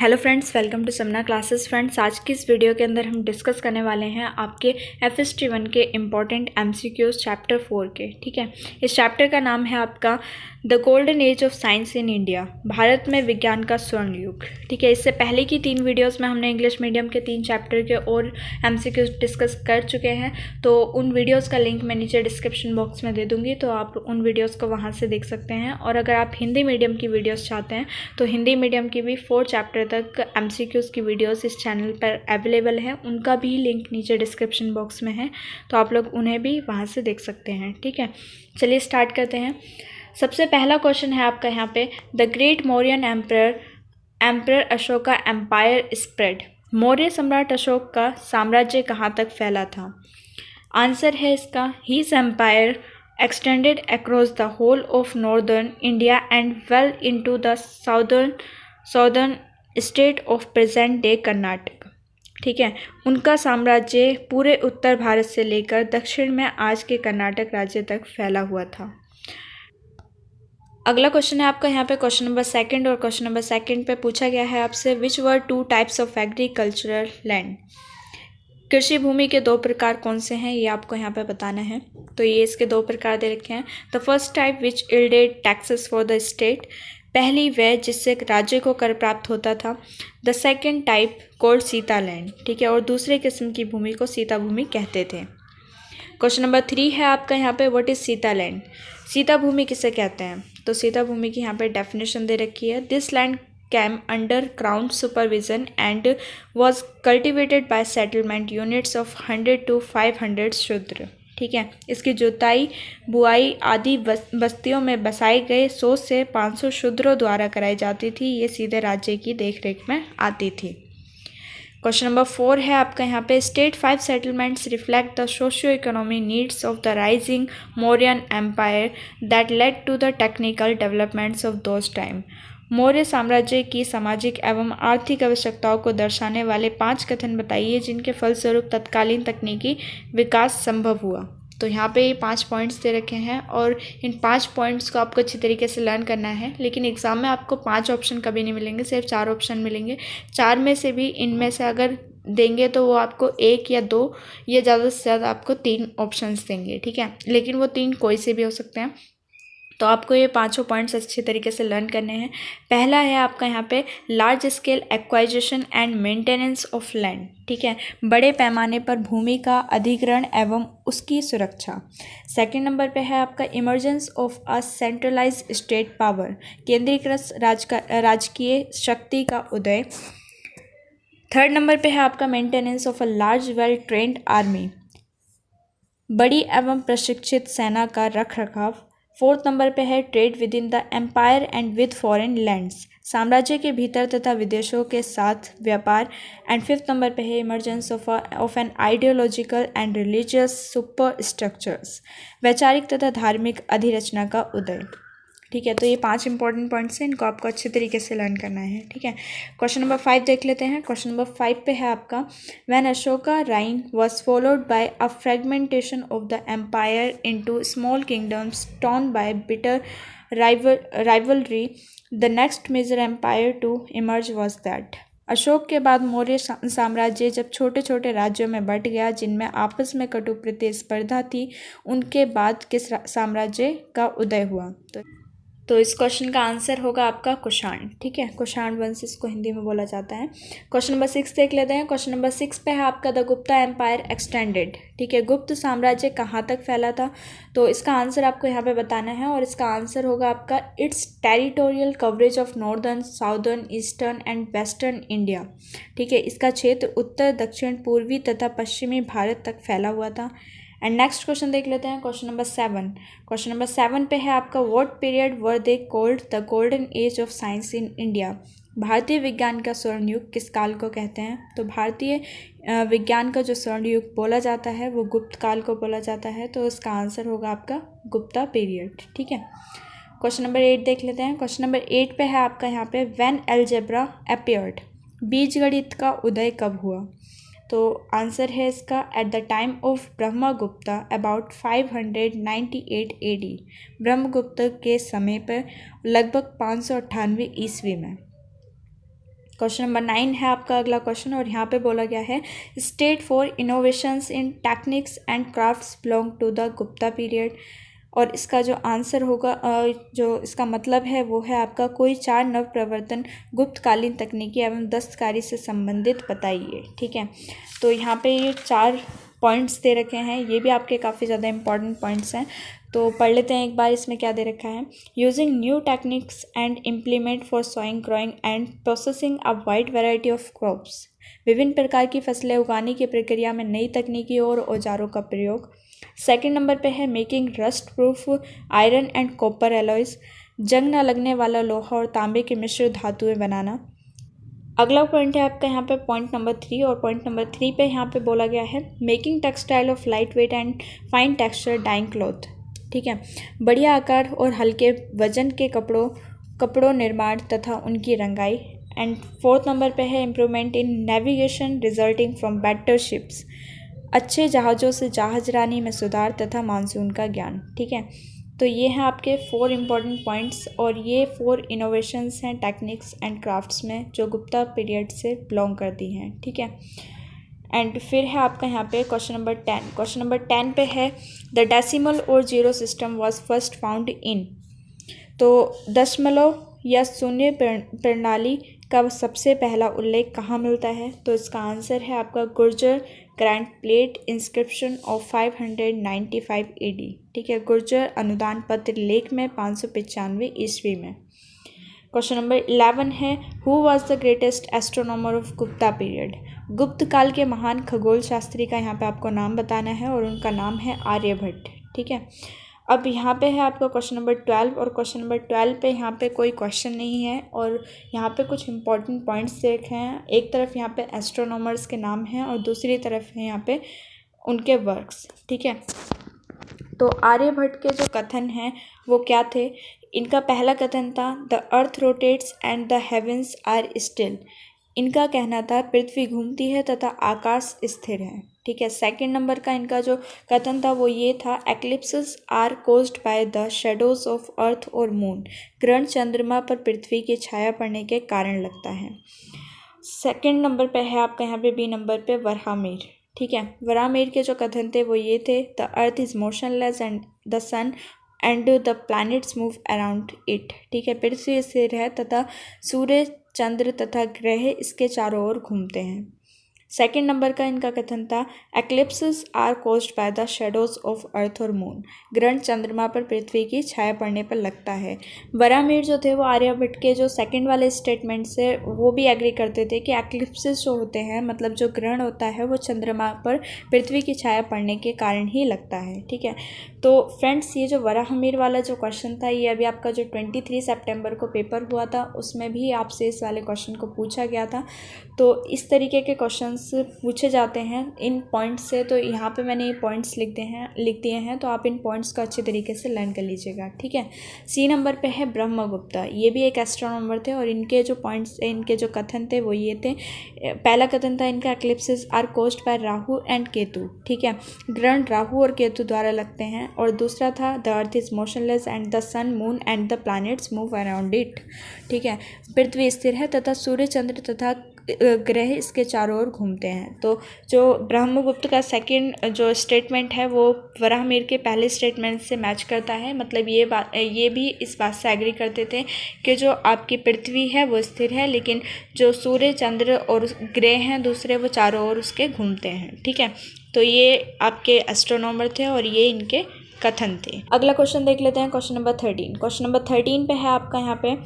Hello friends, welcome to Samna classes. Friends, आज की इस वीडियो के अंदर हम डिस्कस करने वाले हैं आपके FST 1 के इम्पॉर्टेंट MCQs चैप्टर 4 के। ठीक है, इस चैप्टर का नाम है आपका the golden age of science in India, Bharat में विज्ञान का स्वर्ण युग। ठीक है, इससे पहले की 3 वीडियोस में हमने इंग्लिश मीडियम के 3 चैप्टर के और MCQs डिस्कस कर चुके हैं, तो उन वीडियोज़ का लिंक मैं नीचे डिस्क्रिप्शन बॉक्स में दे दूँगी, तो आप उन वीडियोज़ को वहाँ से देख सकते हैं। और अगर आप हिंदी मीडियम की वीडियोज़ चाहते हैं तो हिंदी मीडियम की भी 4 चैप्टर तक MCQs की वीडियोस इस चैनल पर अवेलेबल है, उनका भी लिंक नीचे डिस्क्रिप्शन बॉक्स में है, तो आप लोग उन्हें भी वहाँ से देख सकते हैं। ठीक है, चलिए स्टार्ट करते हैं। सबसे पहला क्वेश्चन है आपका यहाँ पे, the great Mauryan emperor Ashoka empire spread. Maurya सम्राट अशोक का साम्राज्य कहाँ तक फैला था? आंसर है इसका, his empire extended across the whole of northern India and well into the southern state of present day Karnataka. ठीक है, उनका साम्राज्य पूरे उत्तर भारत से लेकर दक्षिण में आज के कर्नाटक राज्य तक फैला हुआ था। अगला क्वेश्चन है आपका यहाँ पे क्वेश्चन नंबर 2 और क्वेश्चन नंबर 2 पे पूछा गया है आपसे, विच वर 2 टाइप्स ऑफ एग्रीकल्चरल लैंड। कृषि भूमि के 2 प्रकार कौन से हैं, ये आपको यहाँ पे बताना है। तो ये इसके 2 प्रकार दे रखे हैं। The first type which yielded taxes for the state, पहली वह जिससे राज्य को कर प्राप्त होता था। The second type called Sita land. ठीक है, और दूसरे किस्म की भूमि को सीता भूमि कहते थे। क्वेश्चन नंबर 3 है आपका यहाँ पे, व्हाट इज सीता लैंड। सीता भूमि किसे कहते हैं? तो सीता भूमि की यहाँ पे डेफिनेशन दे रखी है, this land came under crown supervision and was cultivated by settlement units of 100 to 500 शूद्र। ठीक है, इसकी जुताई बुआई आदि बस्तियों में बसाए गए 100 से 500 शूद्रों द्वारा कराई जाती थी। ये सीधे राज्य की देखरेख में आती थी। क्वेश्चन नंबर 4 है आपका यहाँ पे, state 5 settlements reflect the socio economy needs of the rising Mauryan empire that led to the technical developments of those time. Maurya साम्राज्य की सामाजिक एवं आर्थिक आवश्यकताओं को दर्शाने वाले 5 कथन बताइए जिनके फलस्वरूप तत्कालीन तकनीकी विकास संभव हुआ। तो यहाँ पे 5 पॉइंट्स दे रखे हैं और इन 5 पॉइंट्स को आपको अच्छी तरीके से लर्न करना है, लेकिन एग्जाम में आपको 5 ऑप्शन कभी नहीं मिलेंगे, सिर्फ 4 ऑप्शन मिलेंगे। 4 में से भी इनमें से अगर देंगे तो वो आपको 1 या 2 या ज़्यादा से ज़्यादा आपको 3 ऑप्शंस देंगे। ठीक है, लेकिन वो 3 कोई से भी हो सकते हैं। तो आपको ये 5 पॉइंट्स अच्छे तरीके से लर्न करने हैं। पहला है आपका यहाँ पे, large scale एक्वाइजिशन and maintenance of land. ठीक है, बड़े पैमाने पर भूमि का अधिग्रहण एवं उसकी सुरक्षा। सेकंड नंबर पे है आपका, emergence of a centralised state power, केंद्रीकृत राजकीय शक्ति का उदय। थर्ड नंबर पे है आपका, maintenance of a large well trained army, बड़ी एवं प्रशिक्षित सेना का रख रखाव। फोर्थ नंबर पे है, trade within the empire and with foreign lands, साम्राज्य के भीतर तथा विदेशों के साथ व्यापार। एंड फिफ्थ नंबर पे है, emergence of an ideological and religious super structures, वैचारिक तथा धार्मिक अधिरचना का उदय। ठीक है, तो ये 5 इंपॉर्टेंट पॉइंट्स हैं, इनको आपको अच्छे तरीके से लर्न करना है। ठीक है, क्वेश्चन नंबर 5 देख लेते हैं। क्वेश्चन नंबर 5 पे है आपका, when Ashoka reign was followed by a fragmentation of the empire into small kingdoms torn by bitter rivalry, the next major empire to emerge was that. Ashok के बाद मौर्य साम्राज्य जब छोटे छोटे राज्यों में बंट गया जिनमें आपस में कटु प्रतिस्पर्धा थी, उनके बाद किस साम्राज्य का उदय हुआ? तो इस क्वेश्चन का आंसर होगा आपका कुषाण। ठीक है, कुषाण वंश इसको हिंदी में बोला जाता है। क्वेश्चन नंबर 6 देख लेते हैं। क्वेश्चन नंबर 6 पे है आपका, द गुप्ता एम्पायर एक्सटेंडेड। ठीक है, गुप्त साम्राज्य कहाँ तक फैला था? तो इसका आंसर आपको यहाँ पे बताना है और इसका आंसर होगा आपका, it's territorial coverage of northern, southern, eastern and western India. ठीक है, इसका क्षेत्र उत्तर, दक्षिण, पूर्वी तथा पश्चिमी भारत तक फैला हुआ था। एंड नेक्स्ट क्वेश्चन देख लेते हैं, क्वेश्चन नंबर 7। क्वेश्चन नंबर 7 पे है आपका, what period were they called the golden age of science in India. भारतीय विज्ञान का स्वर्ण युग किस काल को कहते हैं? तो भारतीय विज्ञान का जो स्वर्ण युग बोला जाता है वो गुप्त काल को बोला जाता है, तो इसका आंसर होगा आपका गुप्ता पीरियड। ठीक है, क्वेश्चन नंबर 8 देख लेते हैं। क्वेश्चन नंबर 8 पे है आपका यहाँ पे, व्हेन अलजेब्रा अपीयर्ड, बीजगणित का उदय कब हुआ? तो आंसर है इसका, at the time of Brahmagupta about 598 AD, Brahmagupta के समय पर लगभग 598 ईस्वी में। क्वेश्चन नंबर 9 है आपका अगला क्वेश्चन, और यहाँ पे बोला गया है state for innovations in techniques and crafts belong to the Gupta period. और इसका जो आंसर होगा, जो इसका मतलब है वो है आपका कोई 4 नव प्रवर्तन गुप्तकालीन तकनीकी एवं दस्तकारी से संबंधित बताइए। ठीक है, तो यहाँ पे ये 4 पॉइंट्स दे रखे हैं, ये भी आपके काफ़ी ज़्यादा इंपॉर्टेंट पॉइंट्स हैं, तो पढ़ लेते हैं एक बार इसमें क्या दे रखा है। Using new techniques and implement for sowing, growing and processing a wide variety of crops. विभिन्न प्रकार की फसलें उगाने की प्रक्रिया में नई तकनीकी और औजारों का प्रयोग। सेकंड नंबर पे है making rust proof iron and copper alloys, जंग न लगने वाला लोहा और तांबे के मिश्र धातुएं बनाना। अगला पॉइंट है आपका यहाँ पे पॉइंट नंबर 3, और पॉइंट नंबर 3 पे यहाँ पे बोला गया है making textile of light weight and fine texture dyeing cloth. ठीक है, बढ़िया आकार और हल्के वजन के कपड़ों निर्माण तथा उनकी रंगाई। एंड फोर्थ नंबर पे है improvement in navigation resulting from better ships, अच्छे जहाज़ों से जहाजरानी में सुधार तथा मानसून का ज्ञान। ठीक है, तो ये हैं आपके 4 इम्पॉर्टेंट पॉइंट्स, और ये 4 इनोवेशंस हैं टेक्निक्स एंड क्राफ्ट्स में जो गुप्ता पीरियड से बिलोंग करती हैं। ठीक है, एंड फिर है आपका यहाँ पे क्वेश्चन नंबर 10। क्वेश्चन नंबर 10 पे है द डेसिमल और zero system was first found in. तो दशमलव या शून्य प्रणाली का सबसे पहला उल्लेख कहाँ मिलता है? तो इसका आंसर है आपका Gurjar grand plate inscription of 595 AD। ठीक है, गुर्जर अनुदान पत्र लेख में 595 ईस्वी में। क्वेश्चन नंबर 11 है who was the greatest astronomer of Gupta period. गुप्त काल के महान खगोल शास्त्री का यहाँ पे आपको नाम बताना है, और उनका नाम है आर्यभट्ट। ठीक है, अब यहाँ पे है आपका क्वेश्चन नंबर 12, और क्वेश्चन नंबर 12 पे यहाँ पे कोई क्वेश्चन नहीं है, और यहाँ पे कुछ इंपॉर्टेंट पॉइंट्स देखे हैं। एक तरफ यहाँ पे एस्ट्रोनॉमर्स के नाम हैं और दूसरी तरफ है यहाँ पे उनके वर्क्स। ठीक है, तो आर्यभट्ट के जो कथन हैं वो क्या थे? इनका पहला कथन था the earth rotates and the heavens are still. इनका कहना था पृथ्वी घूमती है तथा आकाश स्थिर है। ठीक है, सेकंड नंबर का इनका जो कथन था वो ये था eclipses are caused by the shadows of earth और मून। ग्रहण चंद्रमा पर पृथ्वी की छाया पड़ने के कारण लगता है। सेकंड नंबर पे है आपका यहाँ पे बी नंबर पे वराहमिहिर। ठीक है, वराहमिहिर के जो कथन थे वो ये थे the earth is motionless and the sun and the planets move around it. ठीक है, पृथ्वी स्थिर है तथा सूर्य, चंद्र तथा ग्रह इसके चारों ओर घूमते हैं। सेकंड नंबर का इनका कथन था eclipses are caused by the shadows of earth और मून। ग्रहण चंद्रमा पर पृथ्वी की छाया पड़ने पर लगता है। वराहमिहिर जो थे वो आर्यभट्ट के जो सेकंड वाले स्टेटमेंट से वो भी एग्री करते थे कि एक्लिप्सेस जो होते हैं, मतलब जो ग्रहण होता है वो चंद्रमा पर पृथ्वी की छाया पड़ने के कारण ही लगता है। ठीक है, तो फ्रेंड्स ये जो वराहमिहिर वाला जो क्वेश्चन था ये अभी आपका जो 23 सितंबर को पेपर हुआ था उसमें भी आपसे इस वाले क्वेश्चन को पूछा गया था। तो इस तरीके के क्वेश्चंस पूछे जाते हैं इन पॉइंट्स से, तो यहाँ पे मैंने ये पॉइंट्स लिख दिए हैं, तो आप इन पॉइंट्स को अच्छे तरीके से लर्न कर लीजिएगा। ठीक है, सी नंबर पे है ब्रह्मगुप्ता। ये भी एक एस्ट्रोनॉमर थे, और इनके जो पॉइंट्स इनके जो कथन थे वो ये थे। पहला कथन था इनका eclipses are caused by Rahu and Ketu. ठीक है, ग्रहण राहु और केतु द्वारा लगते हैं। और दूसरा था the earth is motionless and the sun, moon and the planets move around it. ठीक है, पृथ्वी स्थिर है तथा सूर्य, चंद्र तथा ग्रह इसके चारों ओर घूमते हैं। तो जो ब्रह्मगुप्त का सेकंड जो स्टेटमेंट है वो वराहमिहिर के पहले स्टेटमेंट से मैच करता है। मतलब ये भी इस बात से एग्री करते थे कि जो आपकी पृथ्वी है वो स्थिर है, लेकिन जो सूर्य, चंद्र और ग्रह हैं दूसरे वो चारों ओर उसके घूमते हैं। ठीक है, तो ये आपके एस्ट्रोनॉमर थे और ये इनके कथन थे। अगला क्वेश्चन देख लेते हैं, क्वेश्चन नंबर 13। क्वेश्चन नंबर 13 पे है आपका यहाँ पे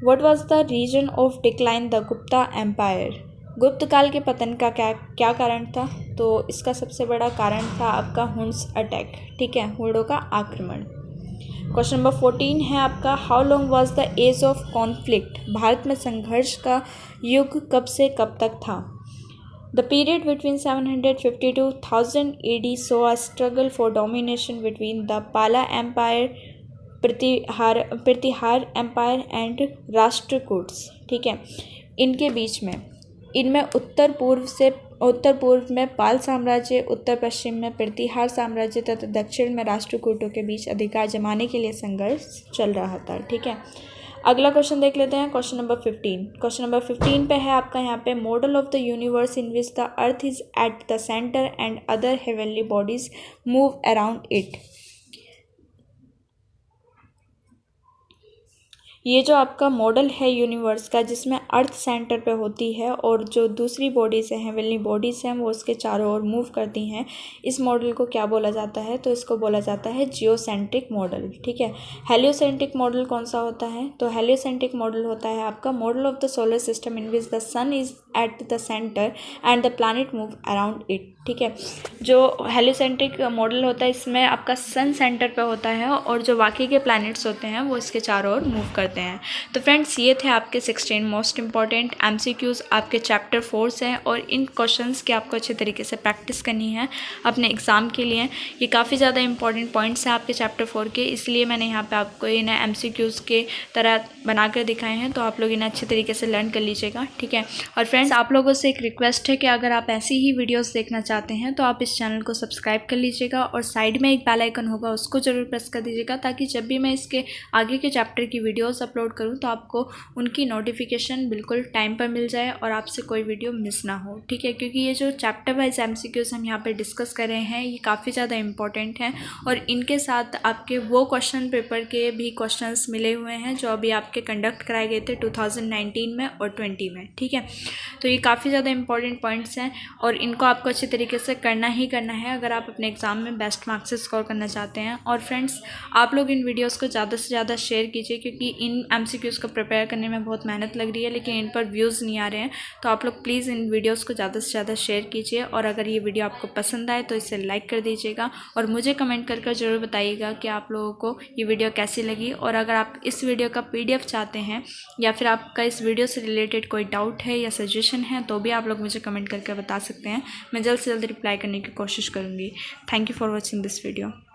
what was the reason of decline the Gupta empire. Gupta काल के पतन का क्या कारण था? तो इसका सबसे बड़ा कारण था आपका हुन्स अटैक। ठीक है, हुनों का आक्रमण। क्वेश्चन नंबर 14 है आपका how long was the age of conflict. Bharat में संघर्ष का युग कब से कब तक था? The period between 750 to 1000 AD saw a struggle for domination between the Pala Empire, Pratihara empire and Rashtrakutas. ठीक है, इनके बीच में इनमें उत्तर पूर्व में पाल साम्राज्य, उत्तर पश्चिम में प्रतिहार साम्राज्य तथा दक्षिण में राष्ट्रकूटों के बीच अधिकार जमाने के लिए संघर्ष चल रहा था। ठीक है, अगला क्वेश्चन देख लेते हैं, क्वेश्चन नंबर 15। क्वेश्चन नंबर 15 पे है आपका यहाँ पे, model of the universe in which the earth is at the centre and other heavenly bodies move around it. ये जो आपका मॉडल है यूनिवर्स का, जिसमें अर्थ सेंटर पे होती है और जो दूसरी बॉडीज़ हैं, हेवनली बॉडीज़ हैं, वो उसके चारों ओर मूव करती हैं, इस मॉडल को क्या बोला जाता है? तो इसको बोला जाता है जियोसेंट्रिक मॉडल। ठीक है। हेलियोसेंट्रिक मॉडल कौन सा होता है? तो हेलियोसेंट्रिक मॉडल होता है आपका model of the solar system in which the sun is at the centre and the planet move around it. ठीक है। जो हेलियोसेंट्रिक मॉडल होता है, इसमें आपका सन सेंटर पे होता है और जो बाकी के प्लैनेट्स होते हैं वो इसके चारों ओर मूव करते हैं। तो फ्रेंड्स, ये थे आपके 16 मोस्ट इंपॉर्टेंट MCQs आपके चैप्टर 4 से, और इन क्वेश्चंस की आपको अच्छे तरीके से प्रैक्टिस करनी है अपने एग्ज़ाम के लिए। ये काफ़ी ज़्यादा इंपॉर्टेंट पॉइंट्स हैं आपके चैप्टर 4 के, इसलिए मैंने यहाँ पे आपको इन्हें MCQs के तरह बनाकर दिखाए हैं, तो आप लोग इन्हें अच्छे तरीके से लर्न कर लीजिएगा। ठीक है। और फ्रेंड्स, आप लोगों से एक रिक्वेस्ट है कि अगर आप ऐसी ही वीडियोज़ देखना चाहते हैं तो आप इस चैनल को सब्सक्राइब कर लीजिएगा और साइड में एक बेल आइकन होगा, उसको ज़रूर प्रेस कर दीजिएगा, ताकि जब भी मैं इसके आगे के चैप्टर की वीडियोस अपलोड करूं तो आपको उनकी नोटिफिकेशन बिल्कुल टाइम पर मिल जाए और आपसे कोई वीडियो मिस ना हो। ठीक है। क्योंकि ये जो चैप्टर वाइज MCQs हम यहाँ पे डिस्कस कर रहे हैं, ये काफ़ी ज़्यादा इंपॉर्टेंट हैं और इनके साथ आपके वो क्वेश्चन पेपर के भी क्वेश्चंस मिले हुए हैं जो अभी आपके कंडक्ट कराए गए थे 2019 में और 20 में। ठीक है। तो ये काफ़ी ज़्यादा इंपॉर्टेंट पॉइंट्स हैं और इनको आपको अच्छे तरीके से करना ही करना है अगर आप अपने एग्ज़ाम में बेस्ट मार्क्स स्कोर करना चाहते हैं। और फ्रेंड्स, आप लोग इन वीडियोस को ज़्यादा से ज़्यादा शेयर कीजिए, क्योंकि इन MCQs को प्रिपेयर करने में बहुत मेहनत लग रही है लेकिन इन पर व्यूज़ नहीं आ रहे हैं। तो आप लोग प्लीज़ इन वीडियोस को ज़्यादा से ज़्यादा शेयर कीजिए, और अगर ये वीडियो आपको पसंद आए तो इसे लाइक कर दीजिएगा और मुझे कमेंट कर ज़रूर बताइएगा कि आप लोगों को ये वीडियो कैसी लगी। और अगर आप इस वीडियो का PDF चाहते हैं या फिर आपका इस वीडियो से रिलेटेड कोई डाउट है या सजेशन है, तो भी आप लोग मुझे कमेंट करके बता सकते हैं। मैं जल्द से जल्द रिप्लाई करने की कोशिश करूँगी। Thank you for watching this video.